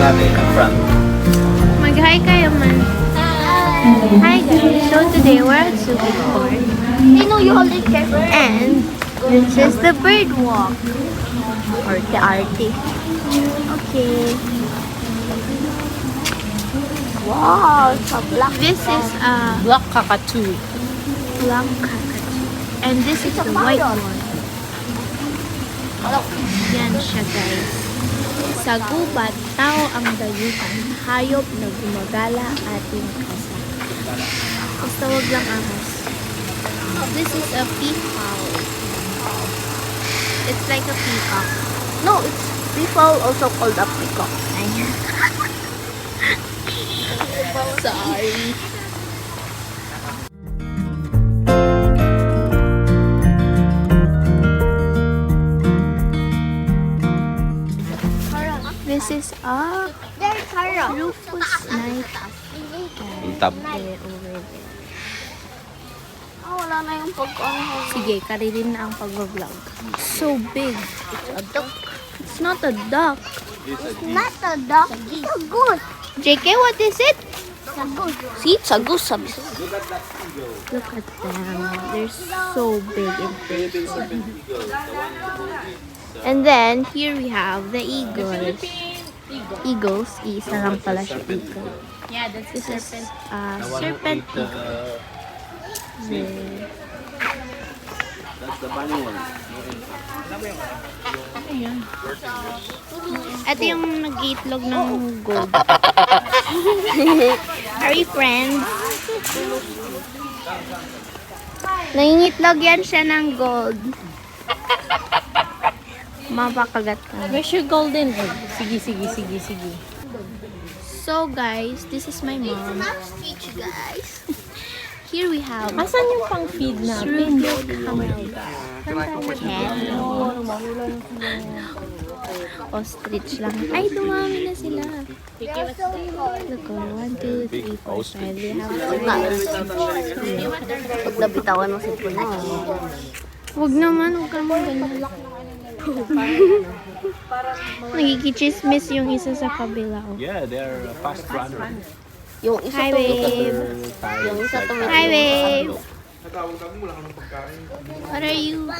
natin up front. Mag-hi kayo man. Hi guys, so today we're at Sugiport. You know you hold it careful. And this is the bird walk. Arte-arte. Okay. Wow, it's a black. This is a Black cockatoo. black cockatoo. And this is the white one. Yan siya guys. Sa gubat, tao ang dayuhan. Hayop na gumagala ating kasa. Basta wag lang ahas. This is a peacock. It's like a peacock. No, it's people also called a peacock. Ayan. Sorry. This is a There's Tara. Rufus Knight. Yung top. There, over there. Oh, wala na yung pag-ano. Sige, karirin na ang pag-vlog. So big. A duck. It's not a duck. Not a duck. It's a goose. JK, what is it? It's a goose. See, it's a goose. Sabi. Look at them. They're so big and pretty. And then, here we have the eagles. Eagles. Isa lang pala siya eagle. Yeah, that's This is serpent eagle. There. That's the bunny one. Ito yung nag-iitlog ng gold. Are we friends? Nangingitlog yan siya ng gold. Mapakagat ka. Where's your golden egg? Sige, sige, sige, sige. So guys, this is my mom. Speech, guys. Here we have Asan yung pang feed natin? ostrich lang. Ay, dumami na sila. Look, 1, 2, 3, 4, 5. We have Pag nabitawan mo si Puna. Huwag naman, huwag ka naman ganyan. Nagkikichismis yung isa sa kabila. Oh. Yeah, they're a fast runner. Yung isa Hi, to. babe. Yung isa to. Hi, babe. What are you?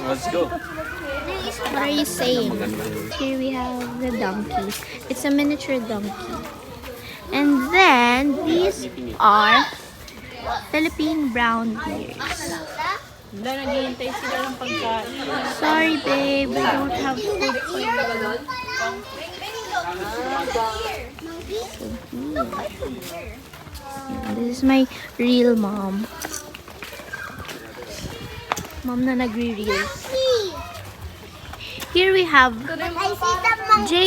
Let's go. What are you saying? Here we have the donkey. It's a miniature donkey. And then these are Philippine brown bears. Wala, naghihintay sila ng pagkain. Sorry, babe, we don't have food for you. This is my real mom. Mom na nagre-reels. Here we have I see the monkey.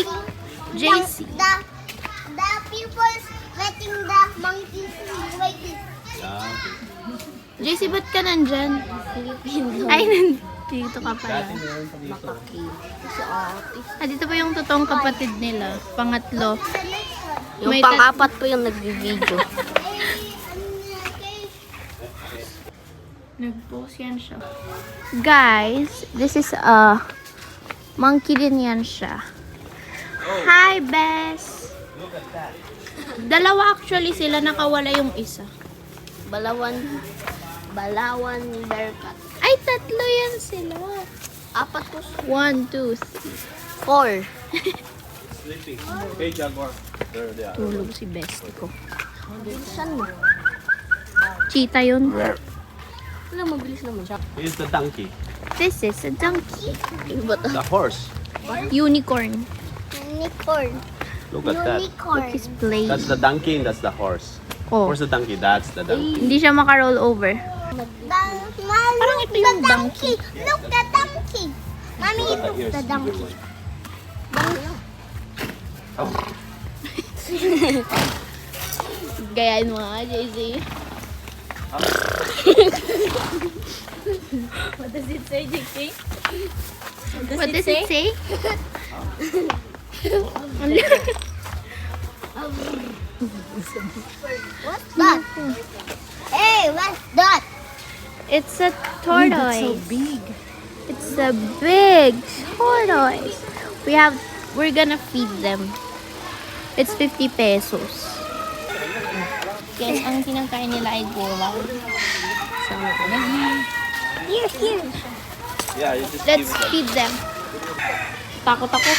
JC. The people letting the monkeys like this. JC, ba't ka nandyan? Ay, nandito ka pala. Dito pa yung totoong kapatid nila. Pangatlo. Yung May pang-apat po yung nag-video. Nag-post yan siya. Guys, this is a monkey din yan siya. Hi, Bess! Dalawa actually sila, nakawala yung isa. Balawan bearcat. Ay, tatlo yan sila. Apat po. 1, 2, 4. Sleeping. Hey, Jaguar. There they are. tulog si Best ko. Bilisan mo. Cheetah yun. Wala, mabilis naman siya. Here's the donkey. This is a donkey. Iba to. The horse. Unicorn. Unicorn. Look at that. Look, he's playing. That's the donkey and that's the horse. Oh, Where's the donkey? That's the donkey. hindi siya maka-roll over. Parang ito yung donkey. Look, the donkey. Mami, Look at the look, ears. the donkey. Oh. Gayahin mo nga, JC. What does it say, JK? What does it say? What's that? Hey, what's that? It's a tortoise. So big. It's a big tortoise. We're gonna feed them. It's 50 pesos. Guys, ang kinakain nila ay gulay. So, Here. Yeah, you just let's feed them. Takot ako.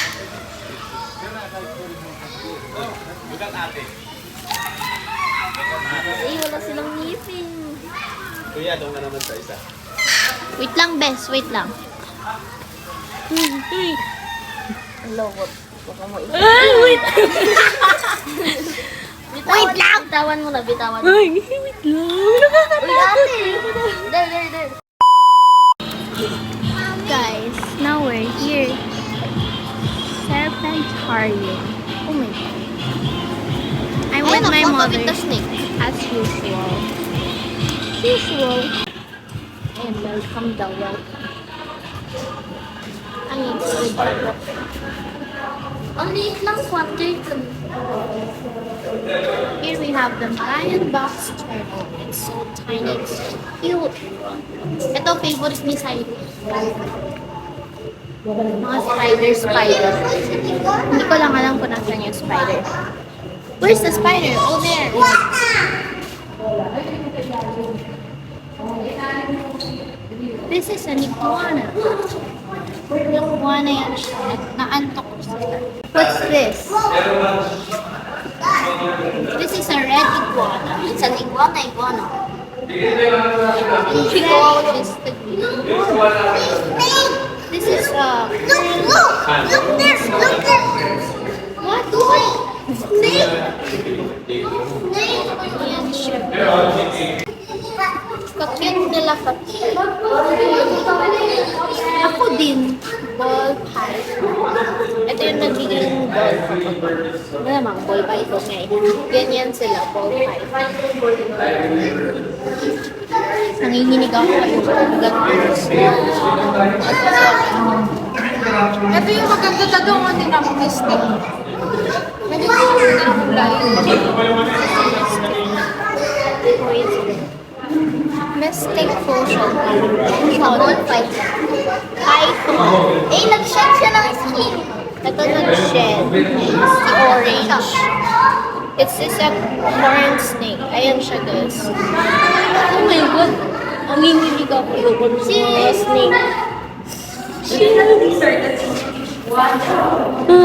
Ay, wala silang ngipin. Kuya, doon ka naman sa isa. Wait lang, Bes. Wait lang. Lowot. Baka mo Wait! Wait lang! Bitawan mo na, bitawan mo. Ay, wait lang. Uy, ate! There. Guys, now we're here. Serpentarium. Oh my god. I'm with my mother. snake. As usual. And welcome the welcome. Ang excited. Ang liit lang, quarter ko. Here we have the lion box turtle. It's so tiny. It's so cute. Ito, favorite ni Saito. Mga spider. Hindi ko lang alam kung nasan yung spider. Where's the spider? Oh, there. This is an iguana. Iguana yan siya. Naantok ko siya. What's this? This is a red iguana. It's an iguana. Iguana is the green. This is a... Look there! What? Snake! Ayan siya. Kakit nila kakit. Ako din. Ball python. Ito yung nagiging ball python. Malamang ball python nga eh. Ganyan sila, ball python. Nanginginig ako kayo. Ito yung maganda na doon ang dinamamistic. Maganda yung kulay. Mystic potion. Ball python. Eh, nag-shed siya ng skin. Ito nag-shed. Si orange. It's just a corn snake. Ayan siya, guys. Oh my god. Ang hingilig ako. Si snake.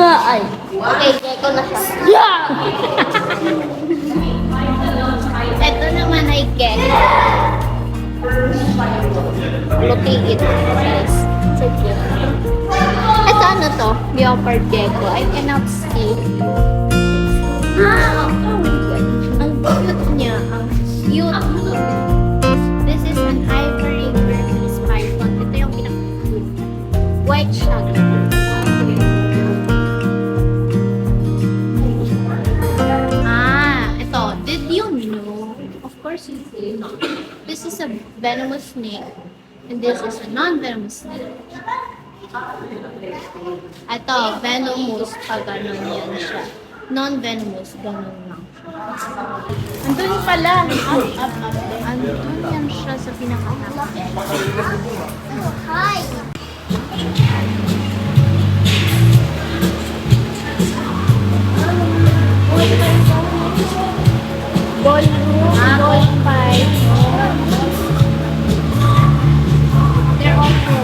Ay. Okay, gecko na siya. Yeah! Ito naman ay gecko. Look at it, guys. So cute. Ito ano to? Leopard gecko. I cannot see. Ah! Oh my god. Ang cute niya. Ang cute. This is an ivory Burmese python. Ito yung pinaka-cute. White shaggy. Ito. Did you know? Of course you did not. This is a venomous snake. And this is a non-venomous snake. Ito, venomous pag ganun yan siya. Non-venomous, ganun lang. Andun pala. Up. Andun yan siya sa pinaka-top. Hi. Ball fight. They're all cool.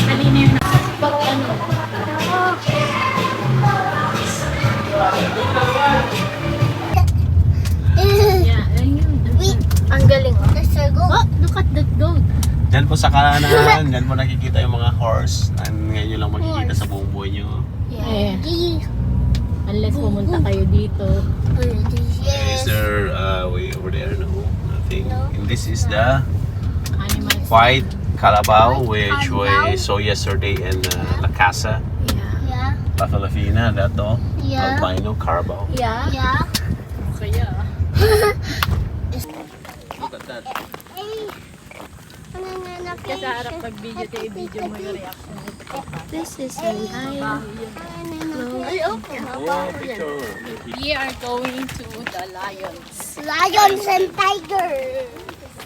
Kanina yun. Pag ano. Yeah, ayun. Ang galing. There's a goat. Oh, look at that goat. Diyan po sa kanan, diyan mo nakikita yung mga horse na ngayon nyo lang makikita sa buong buhay nyo. Yeah. Unless pumunta kayo dito. Is there way over there? No, nothing. And this is the Animal. white carabao, which we saw yesterday in La Casa, Yeah. Yeah. La Filipina, dato, Yeah. albino carabao. Yeah. Yeah. Kaya. Look at that. Kasi harap pag-video tayo, video mo yung reaction nito. This is a lion. Ay, okay. Oh, picture. We are going to the lions. Lions and tigers.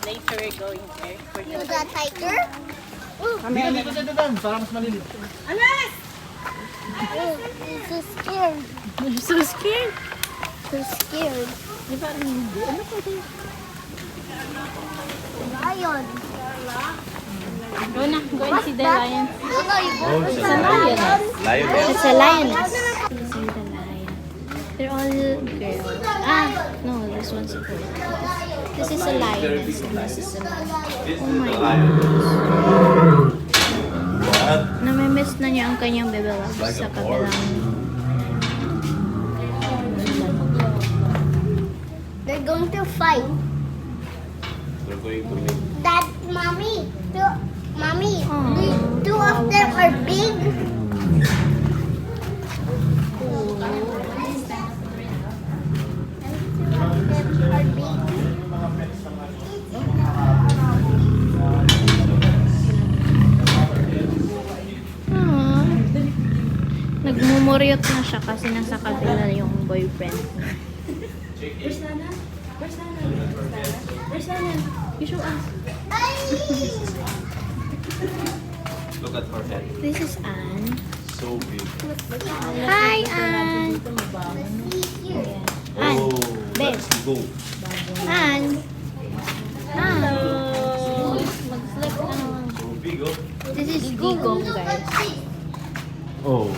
later we're going there. You the tiger? Para mas malinis. Oh, I'm so scared. You're so scared. So scared. Di ba hindi? Ano pa ito? Lion. Go na, go and see the lion. Lola, you go to It's the a lion. Lioness. It's a lioness. These are the lion. They're all girls. Ah, no, this one's a boy. This is a lioness and this is a lion. Oh my God. What? Namimiss na niya ang kanyang bebewag sa kabilang. They're going to fight. We're going to make Dad, mommy, mommy, Aww. two of them are big. And two of them are big. Aww. Nagmumuryot na siya kasi nasa kabila yung boyfriend. Where's Nana? Where's Nana? Where's Nana? You show us. Look at her head. This is Anne. So big. Hi, Anne. Anne. Oh, Babe. let's go. Anne. Anne. Mag-flip na naman. So big, oh. This is Digong, guys. Oh.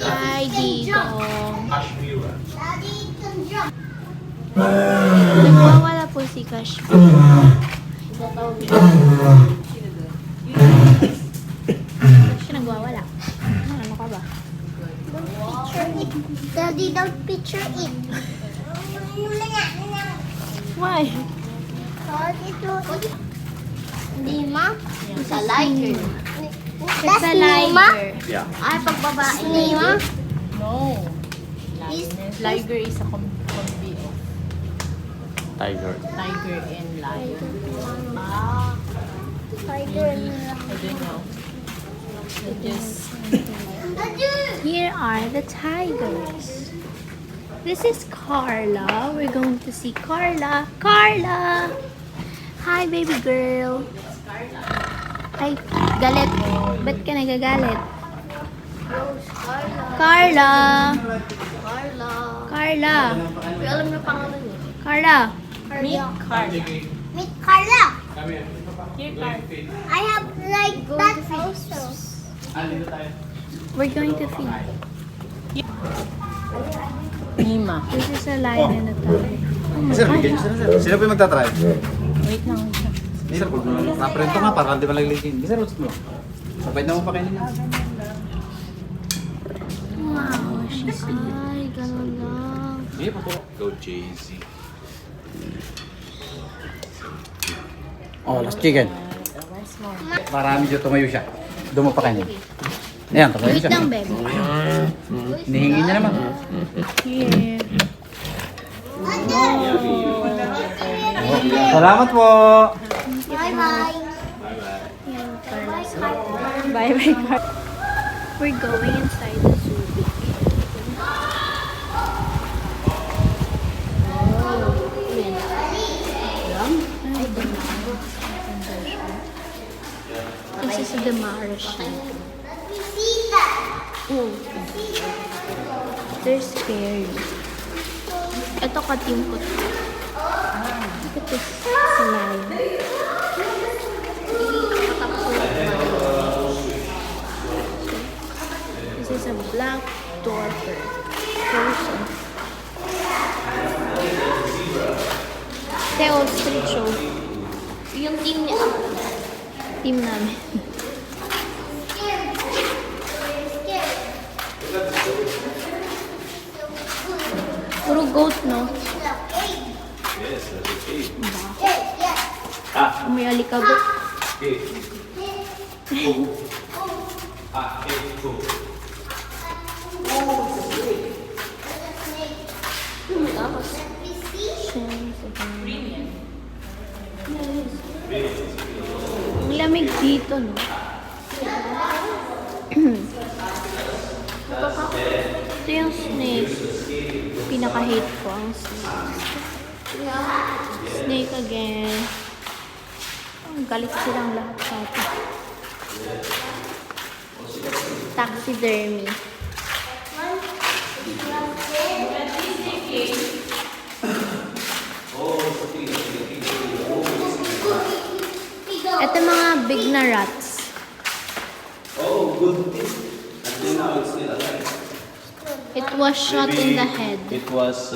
Hi, Digong. Kashmira. Daddy can jump. Nagwawala po si Cash. Siya nagwawala. Ano ka ba? Picture it. Daddy, don't picture it. Why? Lima? It's a liger. That's It's a Lima? liger. Yeah. Ay, pagbabae. Lima? No. Lioness. Liger is a combi of Tiger. tiger and lion. Tiger and I don't know. I just Here are the tigers. This is Carla. We're going to see Carla. Carla! Hi, baby girl. Ay, galit. Ba't ka nagagalit? Carla! Carla! alam niyo pangalan niya. Carla! meet Carla. Meet Carla. Here, Carla. I have like that also. We're going to feed. Mima. This is a lion and a tiger. Sir, bigyan niyo sila, sir. Sino po yung magtatry? Wait lang. Sir, kung naprento nga, para hindi malagligin. Sir, usap mo. Sabay na mo pa kayo nila. Wow, she's ay, ganun lang. Sige po po. Go Jay-Z. Oh, last chicken. Para medyo tumayo siya. Doon mo pa kayo. Ayan, tumayo Wait siya. lang, baby. Hinihingi niya naman. Here. Oh, salamat po. Bye-bye. Yan, Carla's home. Bye-bye, Carla. We're going inside the zoo. This is the Mara sheep. Let me see that. Oh. They're scary. Ito katimpot. Look at this. It's a lion. This is a black dwarfer. Person. Teo, street show. Yung team niya. Team namin. Puro goat, no? Yes, that's okay. May alikabok. Okay. Okay, go. Ang lamig dito, no? Ito yung snake. Pinaka-hate ko ang snake. Snake again. Galit silang lahat sa atin. Taxidermy. Ito mga big na rats. Oh, good. Until now, it's still alive. It was shot in the head. It was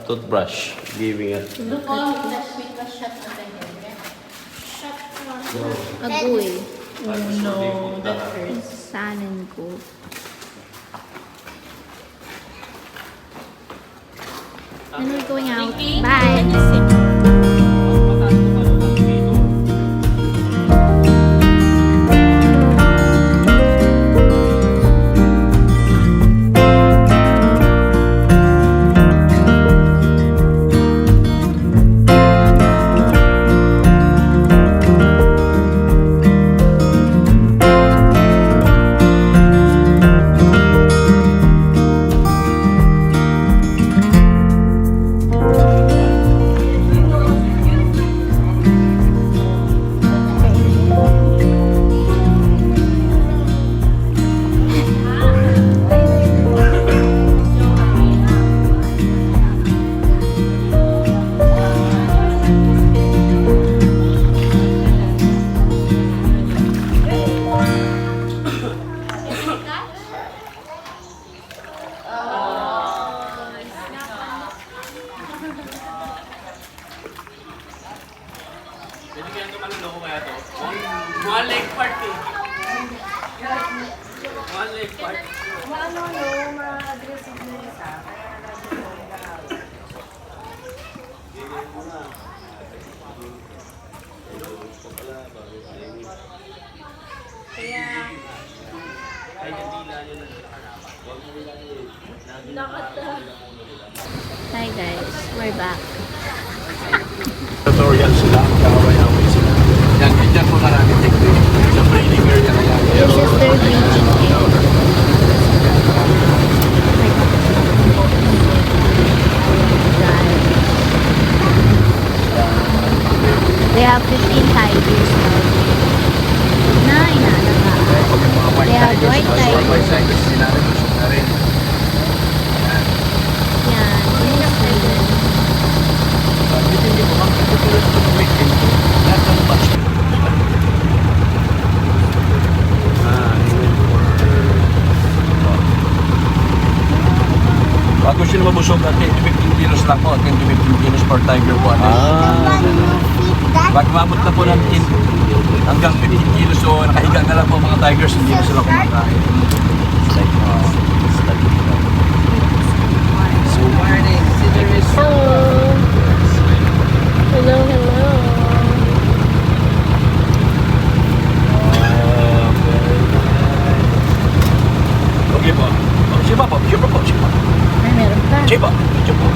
toothbrush giving it. Look All at of it. that sweet was shot on the head. Agoy. No, that hurts. Sanan ko. And we're going out. Bye. Pwede kaya ito manuloko kaya ito? One leg party. One leg party. Hi guys, we're back. Tutorial sila, kaway-away sila. Yan, dyan po marami technique. Sa breeding area na yan. This is their breeding area. They have 15 tigers now. Na inaalagaan. They have white tigers. Yan, yun yung island. Bago sila mabusog at 10 to 15 kilos lang po, 10 to 15 kilos per tiger po. Pag mabot na po ng 10 hanggang 15 kilos, so nakahiga na lang po mga tigers, hindi na sila kumakain. So, morning, Hello, hello. okay po. Siapa po? Siapa po? Siapa? Ay, meron pa. Siapa? Siapa?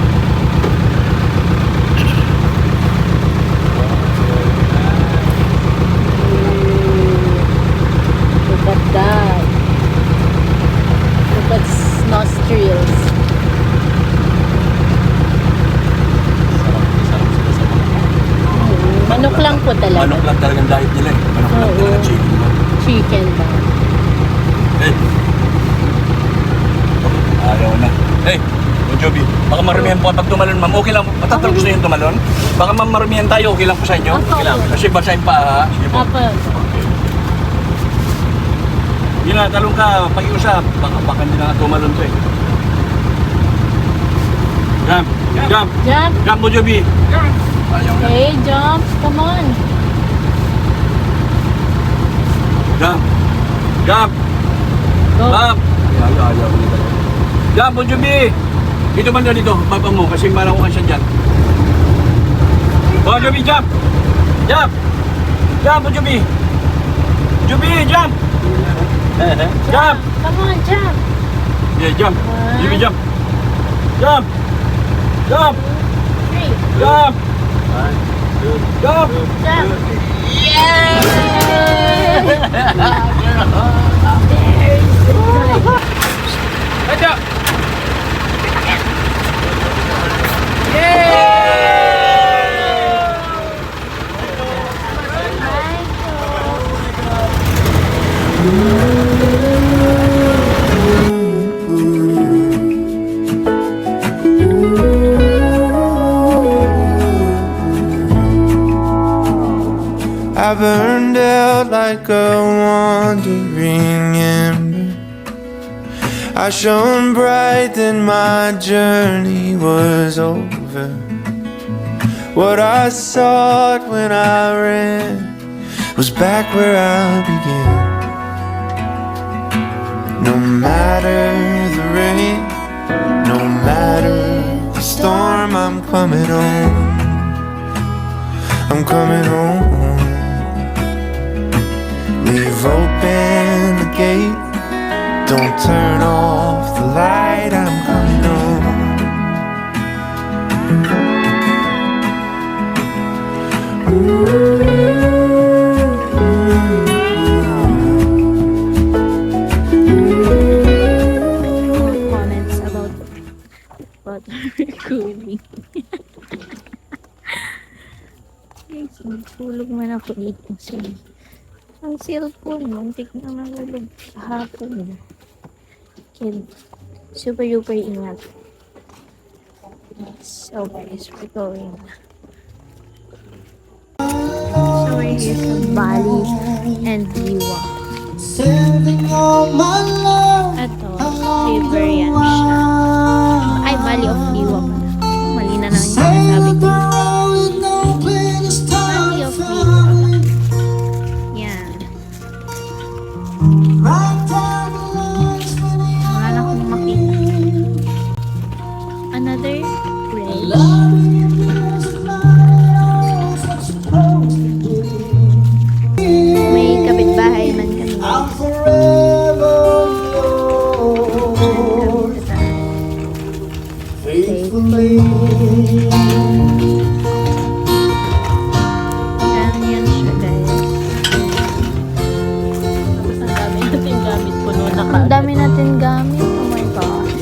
Look at that. Look at nostrils. Manok lang po talaga. Manok lang talagang diet nila eh. Manok lang Oo. talaga chicken lang. Chicken lang. Eh. Ayaw na. Hey, Joby, baka marumihan po pag tumalon, ma'am. Okay lang, matatang gusto yung tumalon? Baka ma'am marumihan tayo, okay lang po sa inyo? Opo. Okay lang. Kasi basahin pa ha. Sige po. Apo. Yun na, talong ka, pag-iusap. Baka hindi na nga tumalon to eh. Jump! Jump! Jump. Jump mo, Joby! Ayaw na. Hey, jump. Come on. Jump! Jump! Go. Jump! Ayaw na talaga. Jump, Bon Jovi! Dito banda dito, baba mo, kasi malakukan siya dyan. Bon Jovi, jump! Jump! Jump, Bon Jovi! Jovi, jump! Jump! Come on, jump. Yeah, jump! One. Jovi, jump! Jump! Jump! 3. Jump! Jump! Jump. Aja! I burned out like a wandering ember. I shone bright, then my journey was over. What I sought when I ran was back where I began. No matter the rain, no matter the storm, I'm coming home. I'm coming home. Leave open the gate, don't turn off the light, I'm coming Comments about water cooling. Guys, tulog man ako dito. Ang cellphone, muntik na nahulog kahapon. Kaya, super duper ingat. So guys, we're going. So we're here sa Bali and Liwa. Ito, river yan siya. Ay, Bali of Liwa pala. Mali na naman yung sinasabi ko. Bali of Liwa. Yan. Wala na akong makita. Another bridge. May kapitbahay man kami. Ayan yan siya, guys. Ang dami natin gamit puno na Ang kaagad. dami natin gamit. Oh my gosh.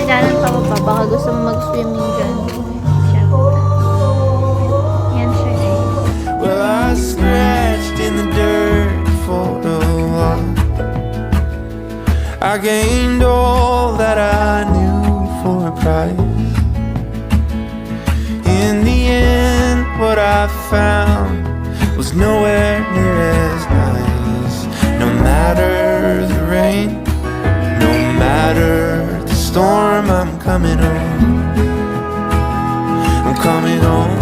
Kailangan pa ba? Baka gusto mo mag-swimming dyan. Yan siya, guys. Well, I scratched in the dirt for a while. I gained all that I knew for a price. In the end, what I found was nowhere near as nice. No matter the rain, no matter the storm, I'm coming home. I'm coming home.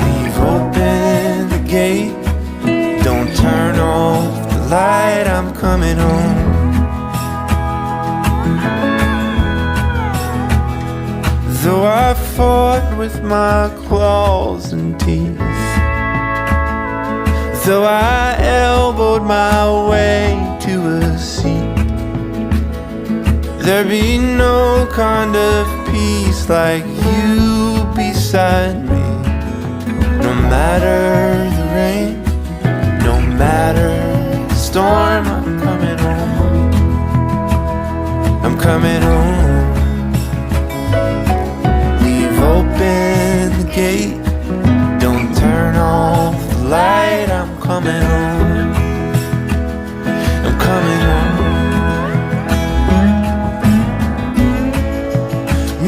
Leave open the gate, don't turn off the light, I'm coming home. Though I fought with my claws and teeth, though I elbowed my way to a seat, there'd be no kind of peace like you beside me. No matter the rain, no matter the storm, I'm coming home. I'm coming home. Leave open the gate, don't turn off the light, I'm coming home. I'm coming home.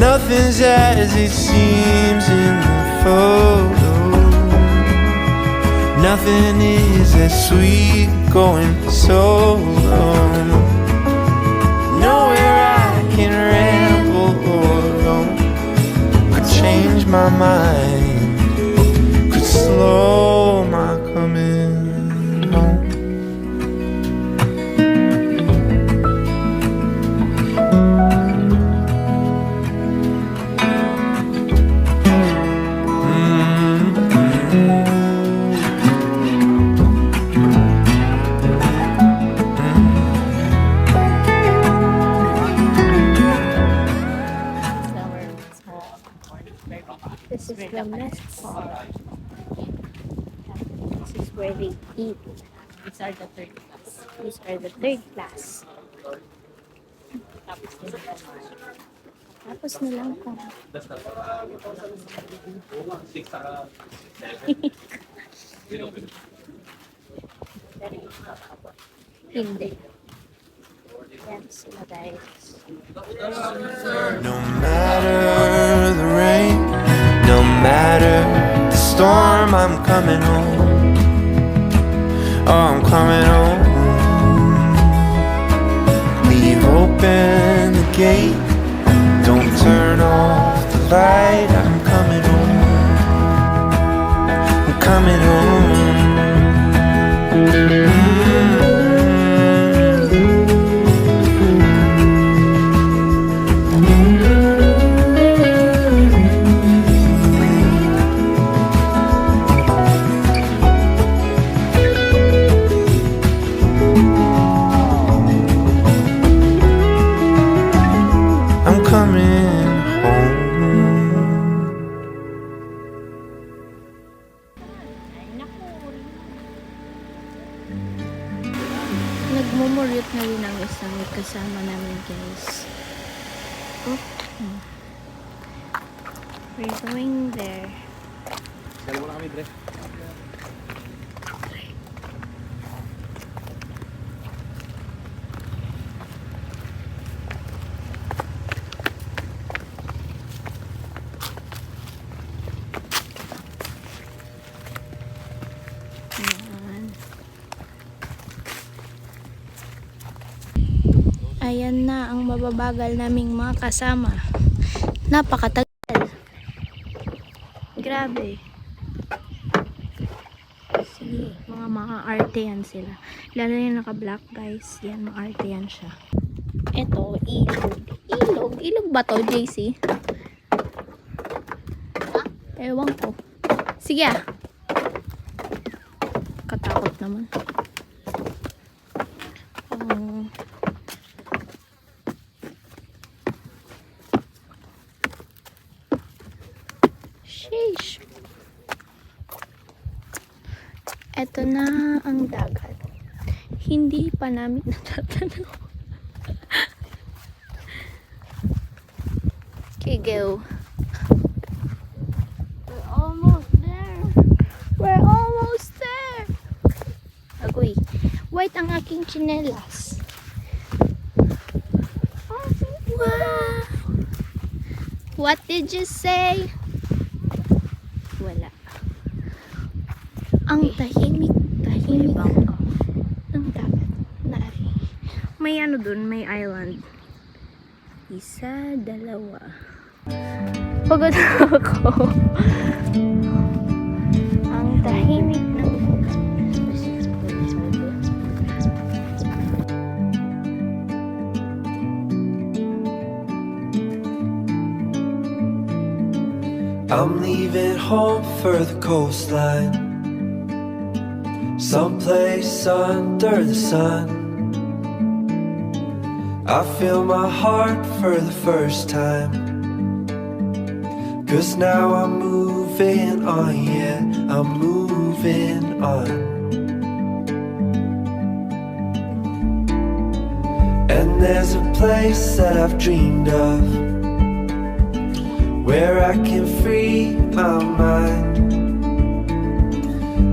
Nothing's as it seems in the photo. Nothing is as sweet going solo. Nowhere I can ramble or roam could change my mind, could slow my coming home. This is the mess hall. This is where they eat. These are the third class. These are the third class. Tapos din ito. Tapos na lang po. Hindi. Yan sila guys. No matter the rain, no matter the storm, I'm coming home. Oh, I'm coming home. Leave open the gate, don't turn off the light. I'm coming home. I'm coming home. I'm coming home. Nagmumuryot na rin ang isang kasama namin guys. Oh. We're going there. Kaya mo na kami, Dre. Ayan. Ayan na ang mababagal naming mga kasama. Napakatagal. Grabe. Sige, mga arte yan sila. Lalo yung naka-black guys. Yan, mga arte yan siya. Ito, ilog. Ilog? Ilog ba to, JC? Ewan ko. Sige ah. Katakot naman. Sheesh. Ito na ang dagat. Hindi pa namin natatanaw. Okay, go. We're almost there. We're almost there. Agoy. White ang aking tsinelas. Wow. What did you say? Wala. Ang tahimik ng dagat. Nari. May ano dun, may island. Isa, dalawa. Pagod ako. Ang tahimik ng I'm leaving home for the coastline, someplace under the sun. I feel my heart for the first time, 'cause now I'm moving on, yeah, I'm moving on. And there's a place that I've dreamed of, where I can free my mind.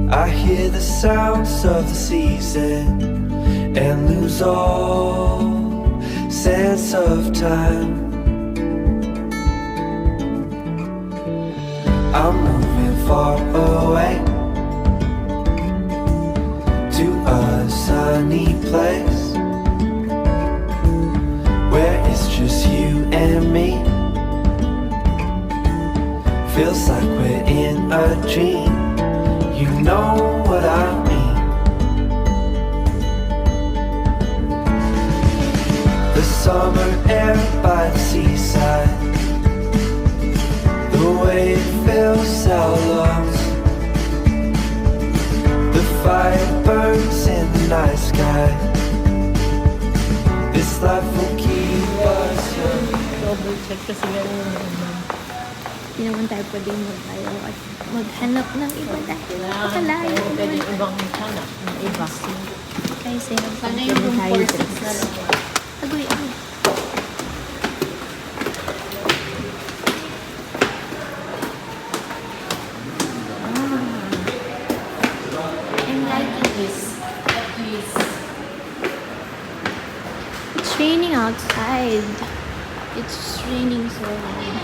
I hear the sounds of the season and lose all sense of time. I'm moving far away to a sunny place where it's just you and me. Feels like we're in a dream. You know what I mean. The summer air by the seaside, the way it fills our lungs, the fire burns in the night sky. This life will keep us young. Double check kasi meron yung Hindi naman tayo pwedeng maglayo at maghanap ng iba dahil nakalayo pwede naman. ibang hanap ng iba. Kaya sa'yo Sana yung room 46 na lang. Agoy, agoy. I'm liking this. Please. It's raining outside. It's raining so hard.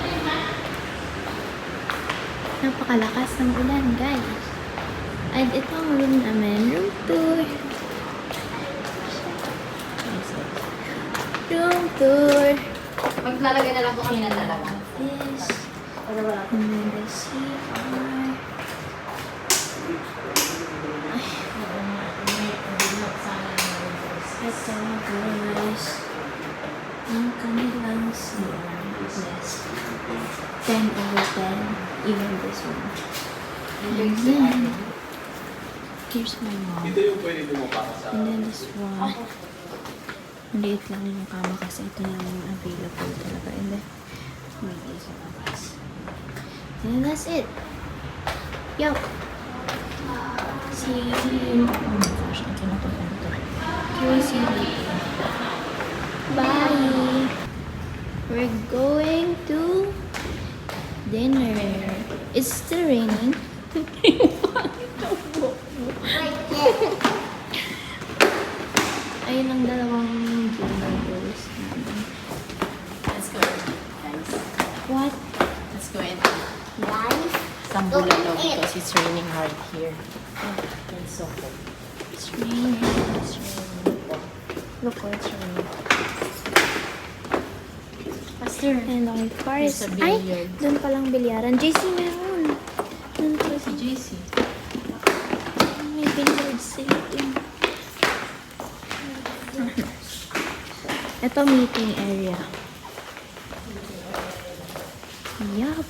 Napakalakas ng ulan, guys. At ito ang room namin. Room tour. Room tour. Maglalagay na lang po kami ng dalawa. This. And then the CR. Ito, guys. Ang kanilang CR. Yes. 10 over 10. Even this one. And then, here's my mom. Ito yung pwede dumapa sa... And then this one. Maliit lang yung kama kasi ito lang yung available talaga. And then, may isa labas. And then that's it. Yo! See you. Oh my gosh, ang kinatupan ito. See you later. Bye! We're going to dinner. It's still raining. Ayun ang dalawang dinner rolls namin. Let's go, guys. What? Let's go and Guys, some bulalo because it's raining hard here. It's so cold. It's raining. It's raining. Look, oh, it's raining. Faster. And our car is... There's a Ay! billiard. Doon palang bilyaran. JC, meron. Doon pa Si JC. may billiard sitting. Ito meeting area. Yup.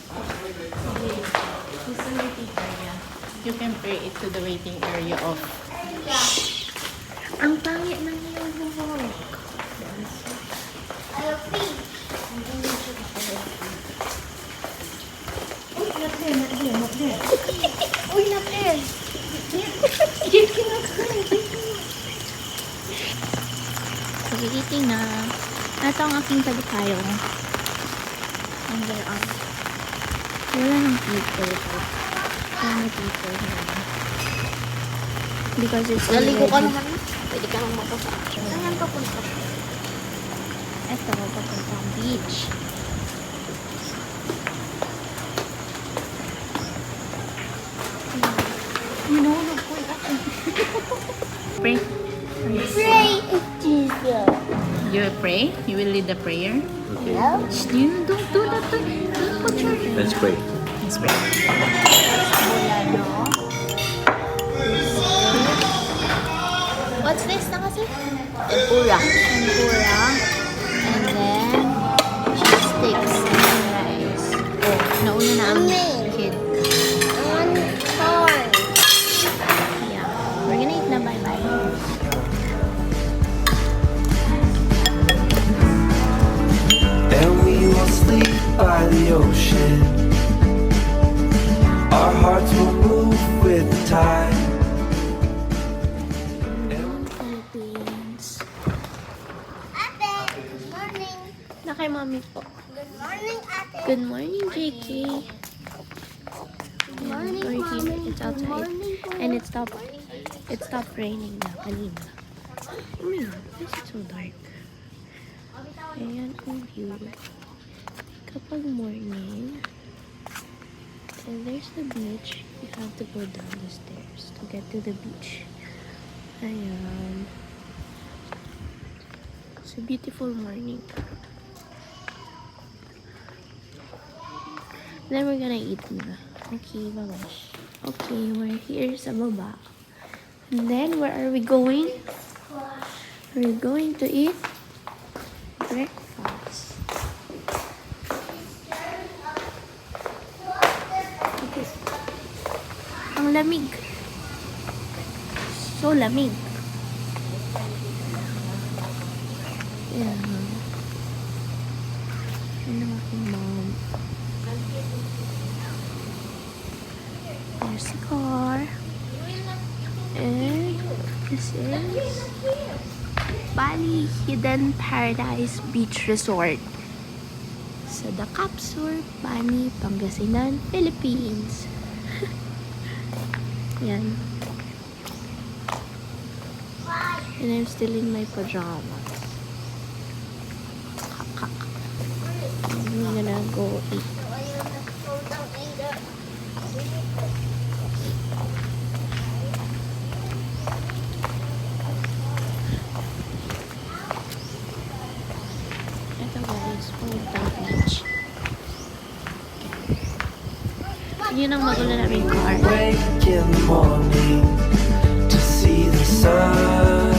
It's the waiting area. You can pray it to the waiting area of... Ang pangit ng iyong buhok. I'll see. Uy, not there. Okay, eating na. Ito ang aking talikayong. And there are... Wala ng people. Wala ng people. Because it's Naligo ka already... naman. Pwede ka nang mapasa. Saan ka punta? Ito, papuntang beach. Minulog ko yung aking... Pray. Pray it, Jesus. You will pray? You will lead the prayer? No? You don't do that. Don't put your... Let's pray. Let's pray. What's this na kasi? Tempura. Tempura. And then, cheese sticks and rice. Oh, nauna na ang kid. On corn. Yeah. We're gonna eat na. Bye-bye. And we will sleep by the ocean. Our hearts will move with the tide. Philippines. Ate, good morning. Na kay mami po. Good morning, ate. Good morning, JK. Good morning, We're here. mommy. It's Good outside. morning, And it stopped raining na kanina. Oh my God, why is it so dark? Ayan ang view. Kapag morning, and there's the beach, you have to go down the stairs to get to the beach. Ayan. It's a beautiful morning. Then we're gonna eat na. Okay, bye-bye. Okay, we're here sa baba. And then, where are we going? We're going to eat breakfast. Okay. Ang lamig. So lamig. Yeah. Yan ang aking mom. There's the car. And this is Bali Hidden Paradise Beach Resort sa The Capsule, Bani, Pangasinan, Philippines. Yan. And I'm still in my pajamas. I'm gonna go eat. Ito guys, pumunta beach. Yun ang magulo namin car. Wake in the morning to see the sun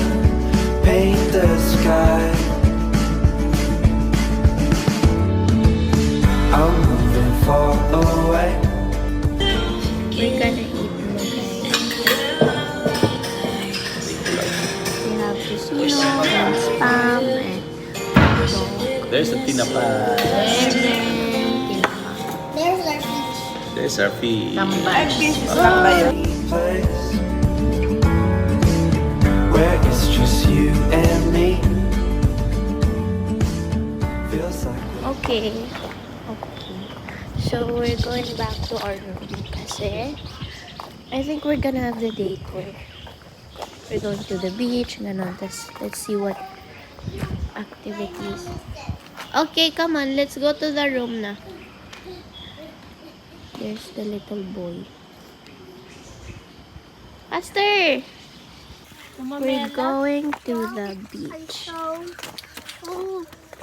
paint the sky. I'm moving far away. We're gonna eat now, guys. We have tocino and spam and There's a tinapa. and then tinapa. There's our fish. There's our fish. Place where it's just you and me. Feels like Okay. So we're going back to our room kasi I think we're gonna have the day tour. We're going to the beach, ganon. Let's see what activities. Okay, come on. Let's go to the room na. There's the little boy. Faster! We're going to the beach.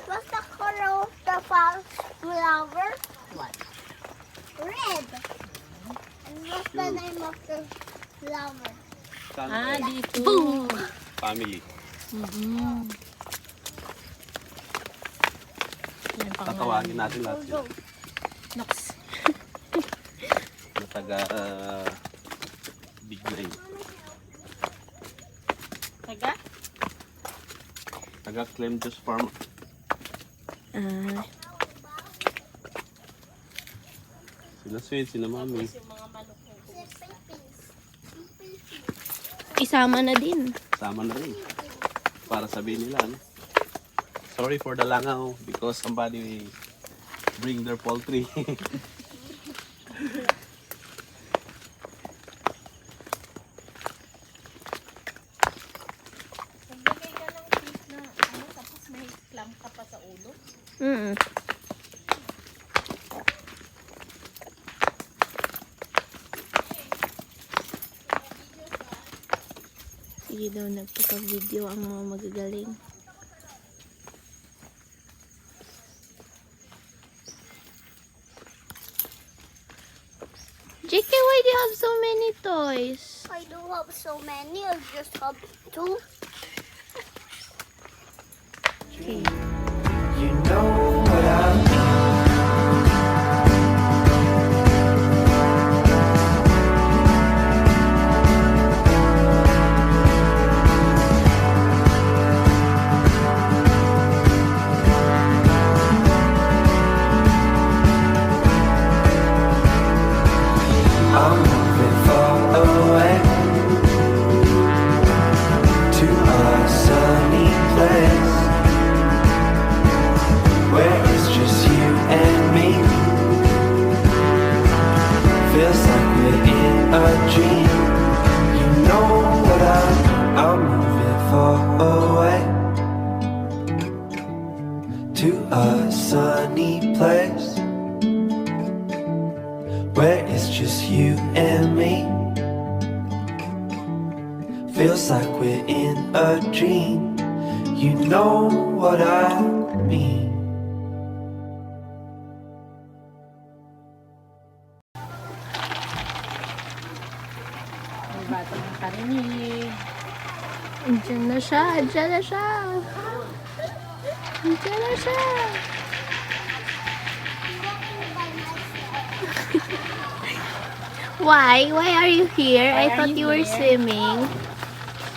What's the color of the flower? What? Red. And what's the name of the flower? Dito. Boom! Family. Yan pang Tatawagin natin lahat yun. Nox. Na taga Big Brain. Taga? Taga Clem Juice Farm. Sila Sweet, sila Mami. Isama na din. Sama na rin. Para sabihin nila, no? Sorry for the langaw because somebody bring their poultry. Nagbigay ka ng fish na tapos may clam ka pa sa ulo. Mm. Sige daw, nagpaka-video ang mga magagaling. JK, why do you have so many toys? I don't have so many. I just have 2. Okay. you know what I mean. I'm moving far away to a sunny place where it's just you and me. Feels like we're in a dream. You know what I'm moving far away to a sunny place where it's just you and me. Feels like we're in a dream. You know what I mean. May bata ng karinig. Andiyan na siya! Andiyan na siya! Andiyan na siya! Why? Why are you here? Why I are thought you you were here? swimming.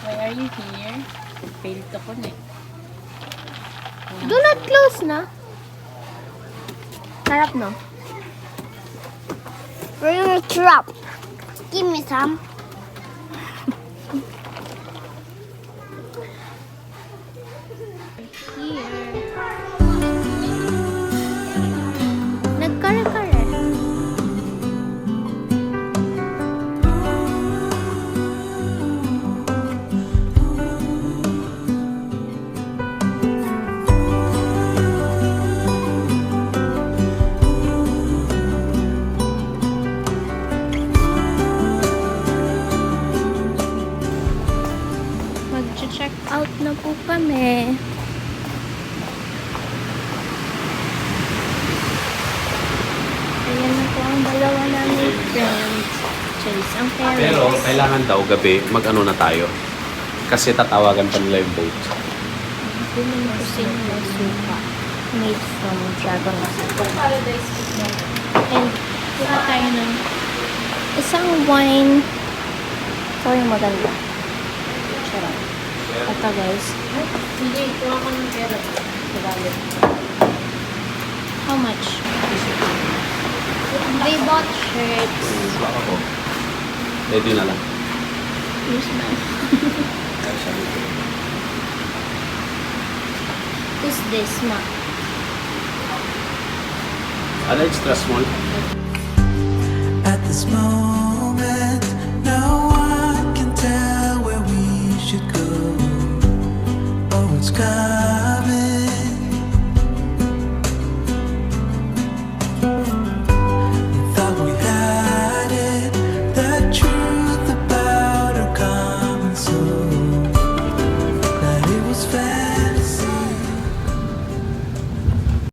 Why are you here? Failed to connect. Do not close na. Harap no. We're in a trap. Give me some. Nagkare-kare. out na po kami. Ayan na po ang dalawa namin friends. Chase ang parents. Pero kailangan daw gabi mag-ano na tayo. Kasi tatawagan pa nila yung boat. Bumili ko sa inyo suka. Made from dragon fruit. And kuha tayo ng isang wine. Ito yung maganda. Charot. Ito guys. Hindi, kuha ko ng pera. How much? They bought shirts. Baka ko. Ready na lang. Use na. Who's this, ma? Ano extra small? At this moment, no